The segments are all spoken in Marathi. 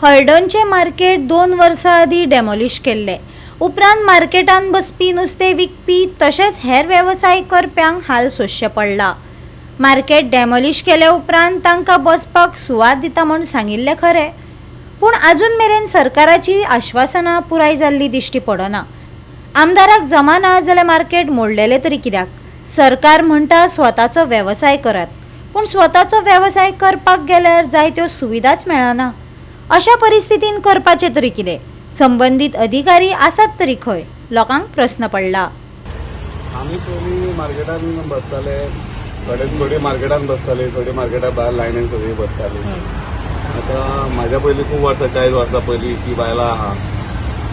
हळडणचे मार्केट 2 वर्सां आदी डेमोलिश केल्ले उपरांत मार्केटान बसपी नुस्तें विकपी तशेंच हेर वेवसाय करप्यांक हाल सोंसचें पडला। मार्केट डेमोलिश केले उपरांत तांकां बसपाक सुवात दिता म्हूण सांगिल्लें खरें, पूण आजून मेरेन सरकाराची आश्वासनां पुराय जाल्ली दिश्टी पडना। आमदाराक जमाना जाल्यार मार्केट मोडलेले तरी कित्याक? सरकार म्हणटा स्वताचो वेवसाय करात, पूण स्वताचो वेवसाय करपाक गेल्यार जायत्यो सुविधाच मेळना। अशा परिस्थितीन करपाचें तरी कितें? संबंधीत अधिकारी आसात तरी खंय? लोकांक प्रश्न पडला। आमी पयलीं मार्केटान बसताले, थोडी मार्केटान बसताली, थोडी मार्केटा भायर लायनीन सगळीं बसताली। आतां म्हाज्या पयलीं खूब वर्सां 40 वर्सां पयलीं ती बायलां आहा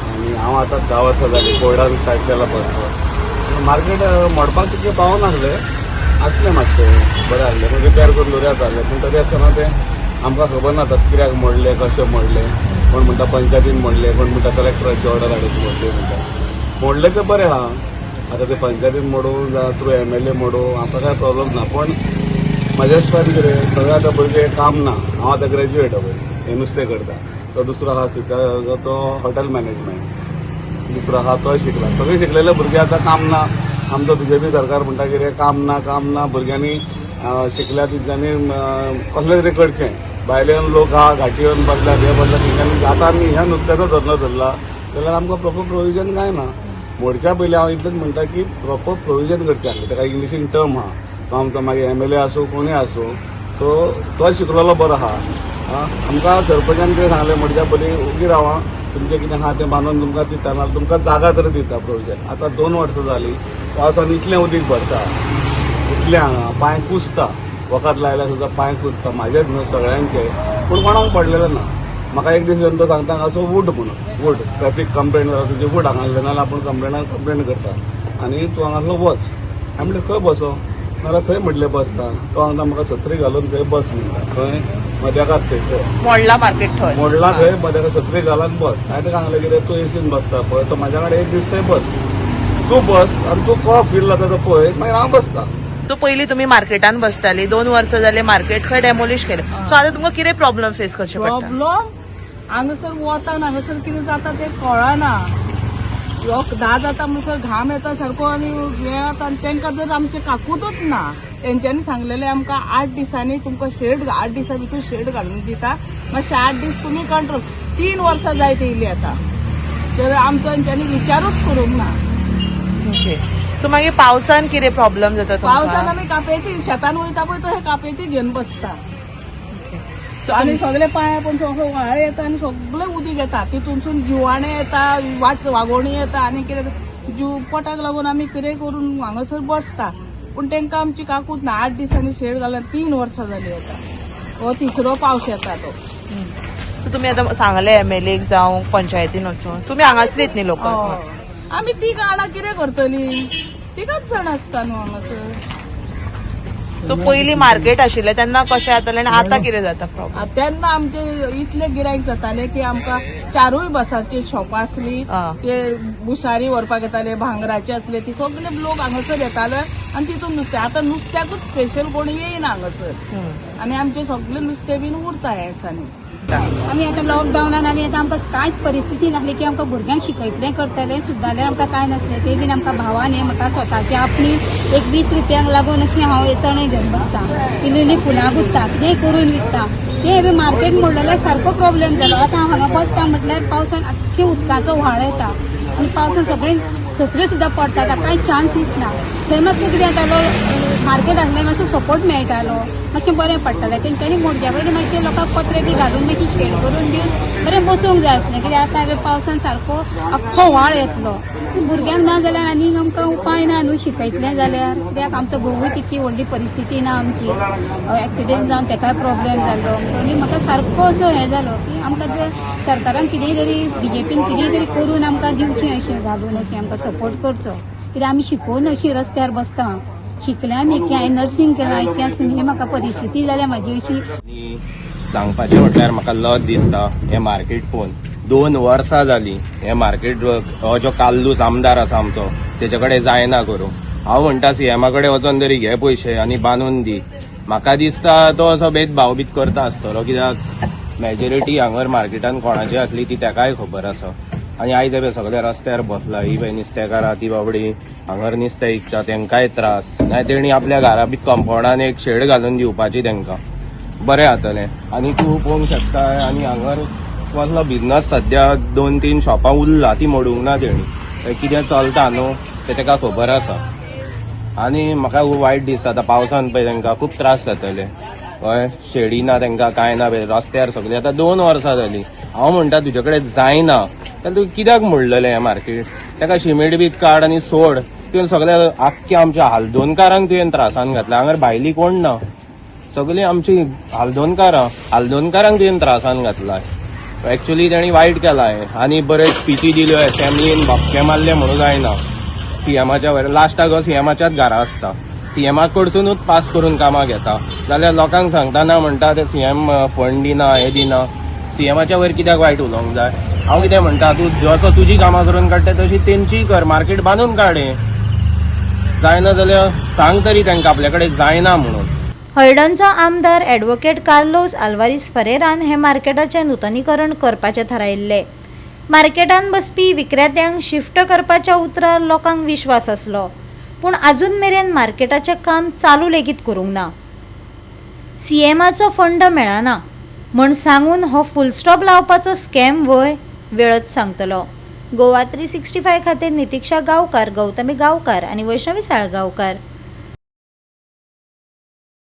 आनी हांव आतां 10 वर्सां जालीं कोविडान स्टार्ट केला बसपाक। मार्केट मोडपाक तितकें पावूंक नासलें, आसलें मातशें बरें आहलें, म्हणजे रिपेर करून दवरियात जालें, पूण तरी आसतना तें आमकां खबर नाता कित्याक मोडलें, कशें मोडलें। कोण म्हणटा पंचायतीन मोडलें, कोण म्हणटा कलेक्टराची ऑर्डर हाडून मोडलें म्हणटा। मोडलें तें बरें आहा, आतां ते पंचायतीन मोडूं जावं थ्रू MLA मोडूं आमकां कांय प्रॉब्लम ना, पण म्हाज्या हिसपान कितें सगळे आतां भुरगे काम ना। हांव आतां ग्रॅज्युएट पळय, हें नुस्तें करता, तो दुसरो आहा शिकता तो हॉटेल मॅनेजमेंट, दुसरो आहा तो शिकला। सगळे शिकलेले भुरगे आतां काम ना। आमचो BJP सरकार म्हणटा कितें काम ना भुरग्यांनी शिकल्या तेंच्यांनी कसलें तरी करचें। भायले लोक आहा घाटी येवन बसल्यात, हे बसल्यात, तेंच्यांनी आतां आमी ह्या नुस्त्याचो धंदो धरला जाल्यार आमकां प्रॉपर प्रोविजन कांय ना। मोडच्या पयलीं हांव इतलेंच म्हणटा की प्रॉपर प्रोविजन करचें आसलें, ताका इंग्लिशीन टर्म आहा, तो आमचो मागीर MLA आसूं कोणूय आसूं, सो तो शिकलेलो बरो आहा। आमकां सरपंचान कितें सांगलें मोडच्या पयलीं उगी रावा, तुमचें कितें आहा तें बांदून तुमकां दिता, नाल्यार तुमकां जागा तरी दिता प्रोविजन। आतां 2 वर्सां जालीं पावसान इतलें उदीक भरता, इतलें हांगा पांय कुसता, वखद लायल्यार सुद्दां पांय कुसता, म्हाजेच न्हू सगळ्यांचे, पूण कोणाक पडलेलें ना। म्हाका एक दीस येवन तो सांगता असो वूड म्हणून, वूड ट्रॅफीक कंप्लेंट जाता तुजी वूड हांगा नाल्यार आपूण कंप्लेंट करता आनी तूं हांगासलो वच। हांवें म्हणलें खंय बसो, नाल्यार थंय म्हटलें बसता। तो सांगता म्हाका छत्री घालून थंय बस म्हणटा, खंय मद्याकात थंयसर मोडला मार्केट थंय मोडला, थंय मद्याक छत्री घालून बस। हांवें ताका सांगलें कितें तूं एसीन बसता पळय, तो म्हाज्या कडेन एक दीस थंय बस, तूं बस आनी तूं को फील जाता तो पळय, मागीर हांव बसता। सो पयलीं तुमी मार्केटान बसताली, 2 वर्सां जाले मार्केट खंय डेमोलिश केलें, सो आतां तुमकां कितें प्रॉब्लम फेस करचे पडटा? प्रॉब्लम हांगासर वतान हांगासर कितें जाता तें कळना। ह्यो धा जाता म्हणसर घाम येता सारको आनी हें जाता, आनी तांकां जर आमचें काकूतच ना। तेंच्यांनी सांगलेलें आमकां 8 दिसांनी तुमकां 8 दिसां भितर शेड घालून दिता, मातशे 8 दीस तुमी कंट्रोल। 3 वर्सां जायत येयली आतां, तर आमचो तेंच्यांनी विचारूच करूंक ना। सो मागीर पावसान कितें प्रॉब्लम जाता तुमकां? पावसान आमी कापेती शेतान वयता पळय तो हे कापेती घेवन बसता, आनी सगळे पांय पण सगळो व्हाळ येता आनी सगळें उदीक येता, तितूनसून जिवाणें येता, वागोणी येता आनी कितें जीव पोटाक लागून आमी कितें करून हांगासर बसता, पूण तांकां आमची काकूत ना। 8 दिसांनी शेड घालून 3 वर्सां जालीं आतां, हो 3रो पावस येता तो। सो तुमी आतां सांगलें MLA जावं पंचायतीन वचून, तुमी हांगासलीच न्ही लोक? आमी ती गाणां कितें करतली, तिगाच जाण आसता न्हू हांगासर। सो पयलीं मार्केट आशिल्लें तेन्ना कशें जातालें आनी आतां कितें जाता प्रॉब्लम? तेन्ना आमचे इतले गिरायक जाताले की आमकां 4 बसांची शॉपां आसली, ते बुसारी व्हरपाक येताले, भांगराचे आसले, ती सगळे लोक हांगासर येताले आनी तितून नुस्तें। आतां नुस्त्याकूच स्पेशल कोणी येयना हांगासर, आनी आमचे सगळे नुस्तें बीन उरता ह्या दिसांनी। आमी आतां लॉकडावनान आमकां कांयच परिस्थिती नासली की आमकां भुरग्यांक शिकयतलें करतलें सुद्दां जाल्यार आमकां कांय नासलें। ते बीन आमकां भावान हें म्हाका स्वताची आपली एक 20 रुपयांक लागून अशी हांव चणे घेवन बसता, इल्ली फुलां गुत्ता, कितेंय करून विकता। हे मार्केट मोडलेल्याक सारको प्रॉब्लेम जालो। आतां हांव हांगा बसता म्हटल्यार पावसान आख्खे उदकाचो व्हाळ येता आनी पावसान सगळीं सत्र्यो सुद्दां पडटा, कांय चान्सीस ना। थंय मातसो कितें जातालो, मार्केट आसलें मातसो सपोर्ट मेळटालो, मातशें बरें पडटालें। तेंच्यांनी मोडच्या पयलीं मातशें लोकांक पत्रे बी घालून मातशी शेड करून दिवन बरें बसूंक जाय आसलें, कित्याक आतां पावसान सारको आख्खो व्हाळ येतलो। भुरग्यांक ना जाल्यार आनीक आमकां उपाय ना न्हू शिकयतलें जाल्यार, कित्याक आमचो घोवूय तितकी व्हडली परिस्थिती ना आमची। एक्सिडेंट जावन ताकाय प्रॉब्लेम जालो आनी म्हाका सारको असो हें जालो की आमकां जर सरकारान कितेंय तरी BJPन कितेंय तरी करून आमकां दिवचें, अशें घालून अशें आमकां सपोर्ट करचो, कित्याक आमी शिकून अशी रस्त्यार बसता। शिकल्या आमी हांवें नर्सींग केलां, इतल्यासून ही म्हाका परिस्थिती जाल्या म्हाजी अशी। सांगपाचें म्हटल्यार म्हाका लज दिसता हें मार्केट पळोवन। 2 वर्सां जालीं हें मार्केट, हो जो काल्लूस आमदार आसा आमचो तेचे कडेन जायना करूं। हांव म्हणटा CMा कडेन वचोन तरी घे पयशे आनी बांदून दी। म्हाका दिसता तो असो भेदभाव बीत करता आसतलो, कित्याक मेजॉरिटी हांगर मार्केटान कोणाची आसली ती तेकाय खबर आसा आनी आयज हे सगळे रस्त्यार बसला ही पळय नुस्तेकारां ती बाबडी हांगर नुस्तें विकता तेंकाय त्रास नाय तेणी आपल्या घरा बी कंपाउंडान एक शेड घालून दिवपाची तेंकां बरें जातलें आनी तूं पळोवंक शकता आनी हांगर कसलो बिझनस सद्या 2-3 शॉपां उरला ती मोडूंक ना तेणी कितें चलता न्हू तें तेका खबर आसा आनी म्हाका खूब वायट दिसता आतां पावसान पळय तेंकां खूब त्रास जातले हय शेडी ना तेंकां कांय ना रस्त्यार सगळी आतां 2 वर्सां जालीं हांव म्हणटा तुजे कडेन जायना तर तूं कित्याक म्हणलेलें हें मार्केट तेका शिमेट बीत काड आनी सोड तुवें सगळ्या आख्ख्या आमच्या हालदोनकारांक तुवें त्रासान घातला हांगर भायली कोण ना सगळीं आमची हालदोनकारांक तुवें त्रासान घातला एक्चुअली तेणी वायट केला आनी बरे स्पिची दिल्यो एसेंब्लीन भपके मारले म्हणून जायना सीएमाच्या वयर लास्टाक सीएमाच्याच घरा आसता सीएमा कडसूनूच पास करून कामां घेता जाल्यार लोकांक सांगतना म्हणटा ते सीएम फंड दिना हे दिना सीएमाच्या वयर कित्याक वायट उलोवंक जाय हांव कितें म्हणटा तूं जसो तुजी कामां करून काडटा तशी तेंची कर मार्केट बांदून काड जायना जाल्यार सांग तरी तांकां आपल्या कडेन जायना म्हणून हळडणचो आमदार ॲडव्होकेट कार्लोस आल्वारीस फरेरान हे मार्केटाचें नूतनीकरण करपाचें थारायिल्लें मार्केटान बसपी विक्रेत्यांक शिफ्ट करपाच्या उतरार लोकांक विश्वास आसलो पूण आजून मेरेन मार्केटाचें काम चालू लेगीत करूंक ना सीएमाचो फंड मेळना म्हण सांगून हो फुल स्टॉप लावपाचो स्कॅम वय वेळच सांगतलो गोवा 365 खातीर नितीक्षा गांवकार, गौतमी गांवकार आनी वैष्णवी साळगांवकार.